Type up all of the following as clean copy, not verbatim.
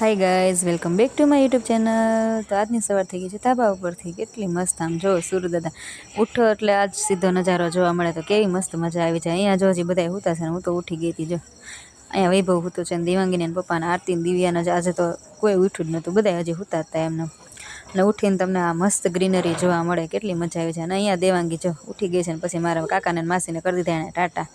Hi guys welcome back to my YouTube channel. तो आज सवार थी गई है धाबा पर थी के मस्त आम जो सूर्यदादा उठो एटले आज सीधो नजारो जोवा मळे तो केवी मस्त मजा आई जाए। अँ जो हजी बधाय हुता छे हूँ तो उठी गई थी। जो अँ वैभव हुतो छे देवांगीनी ने पप्पा ने आरती ने दिव्या ने आज तो कोई उठ्युं ज नहोतुं बधाय हजी हुता हता एमने ने उठीने तमने आ मस्त ग्रीनरी जोवा मळे केटली मजा आई जाए। अँ देवांगी जो उठी गई छे पछी मारा काका ने मासी ने कर दीधा एने टाटा।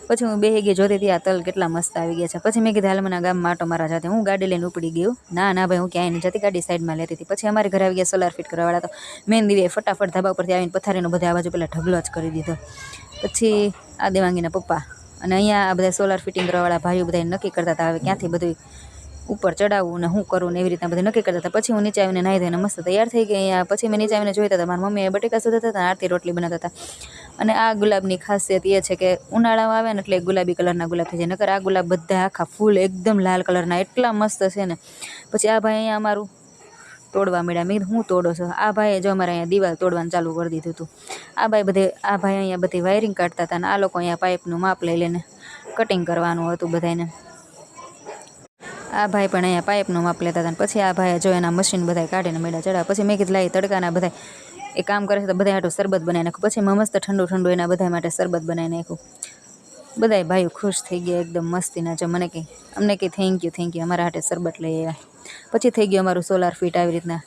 पछी हूँ बेही गई जोती थी आ तल केटला मस्त आई गया है। पछी मैं कीधुं हाल मने गाम में आटो मारवा जाते हूँ गाड़ी लईने उपड़ी गई। ना भाई हूँ क्यांय नहीं जती गाड़ी साइड में लेती थी। पछी अमारे घर आई गया सोलार फिट करवावाळा तो मेन दिव्याए फटाफट धाबा परथी आवीने पथारीनो बधो आ बाजु पेला ढगलो ज करी दीधो। पछी आ देवांगीना पप्पा अने अहींया आ बधा सोलार फिटिंग करवावाळा भाईओ बधाय नक्की करता हता हवे क्यांथी बधुं ऊपर चढ़ावવું ने शुं करવું ने एवी रीतना बधुं नक्की करता हता। पछी हूँ नीचे आवीने नाही धोईने मस्त तैयार थई गई। अहींया पछी मैं नीचे आवीने जोईता हता मारी मम्मी बटेका सुधारता हता, आरती रोटली बनावता हता। अने आ गुलाबनी खासियत ए छे के उनाळामां आवे ने एटले गुलाबी कलરના गुलाब थई जाय, नकर आ गुलाब बधा आखा फूल एकदम लाल कलરના एटला मस्त छे ने। पछी आ भाई अहींया अमारुं तोड़वा मळ्या। मैं कीधुं हुं तोड़ो छो? आ भाईए जो अमारे अहींया दीवाल तोड़वानुं चालू करी दीधुं हतुं। आ भाई अहींया बधी वायरिंग काढता हता ने आ लोको अहींया पाइपनुं माप लई लईने कटिंग करवानुं हतुं बधायने। आ भाई पण अहींया पाइपनुं माप लेता हता। पछी आ भाईए जो एना मशीन बधाय काढीने मळ्या चढ़ाववा। पछी मैं कीधुं लाय तड़काना बधाय एक काम करे छे तो बधाय हाटुं शरबत बनावी नाखुं। पछी मैं मस्त ठंडू ठंडू एना बधाय माटे शरबत बनावी नाख्युं। बधाय भाईओ खुश थई गया एकदम मस्तीना। जो मने कही अमने कही थैंक यू अमारा हाटे शरबत लई आव्या। पछी थई गयुं अमारुं सोलार फिट આવી રીતના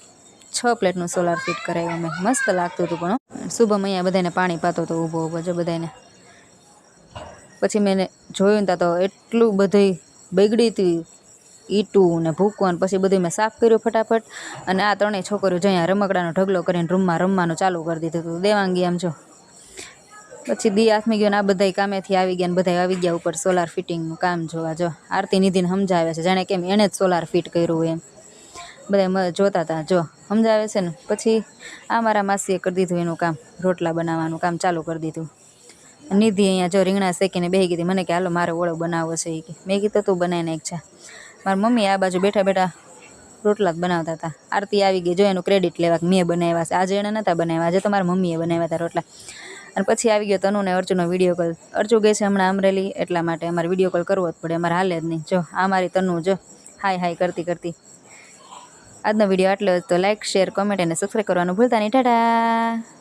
6 પ્લેટનું સોલાર ફિટ કરાવ્યું અમે। મસ્ત લાગતું હતું પણ શુભમ અહીંયા બધાને પાણી પાતો હતો ઊભો ઊભો જો બધાને। પછી મેં જોયું ને તો એટલું બધું બગડી હતી ઈટું ને ભૂકો ને પછી બધું મેં સાફ કર્યું ફટાફટ। અને આ ત્રણેય છોકરીઓ જો અહીંયા રમકડાનો ઢગલો કરીને રૂમમાં રમવાનું ચાલુ કરી દીધું હતું। દેવાંગી આમ જો પછી દી આથમી ગયો ને આ બધાય કામેથી આવી ગયા ને બધાય આવી ગયા ઉપર સોલાર ફિટિંગનું કામ જોવા। જો આરતી નિધિને સમજાવે છે જાણે કેમ એણે જ સોલાર ફિટ કર્યું હોય એમ। બધા જોતા હતા જો સમજાવે છે ને। પછી આ મારા માસીએ કરી દીધું એનું કામ, રોટલા બનાવવાનું કામ ચાલુ કરી દીધું। નિધિ અહીંયા જો રીંગણા શેકીને બેસી ગઈ મને કે હાલો મારે ઓળો બનાવવો છે એ કે। મેં કીધું તું બનાવી નાખ છે। મારી મમ્મી આ બાજુ બેઠા બેઠા રોટલા જ બનાવતા હતા। આરતી આવી ગઈ જો એનું ક્રેડિટ લેવા મેં બનાવ્યા છે। આજે એણે નહોતા બનાવ્યા, આજે તો મારી મમ્મીએ બનાવ્યા હતા રોટલા। અને પછી આવી ગયો તનુ ને અર્જુનનો વિડીયો કોલ। અર્જુ ગઈ છે હમણાં અમરેલી એટલા માટે અમારે વિડીયો કોલ કરવો જ પડે, અમારે હાલે જ નહીં। જો આ મારી તનુ જો હાય હાય કરતી કરતી। આજનો વિડીયો આટલો જ, તો લાઇક શેર કોમેન્ટ અને સબસ્ક્રાઈબ કરવાનું ભૂલતા નહીં। ટાટા।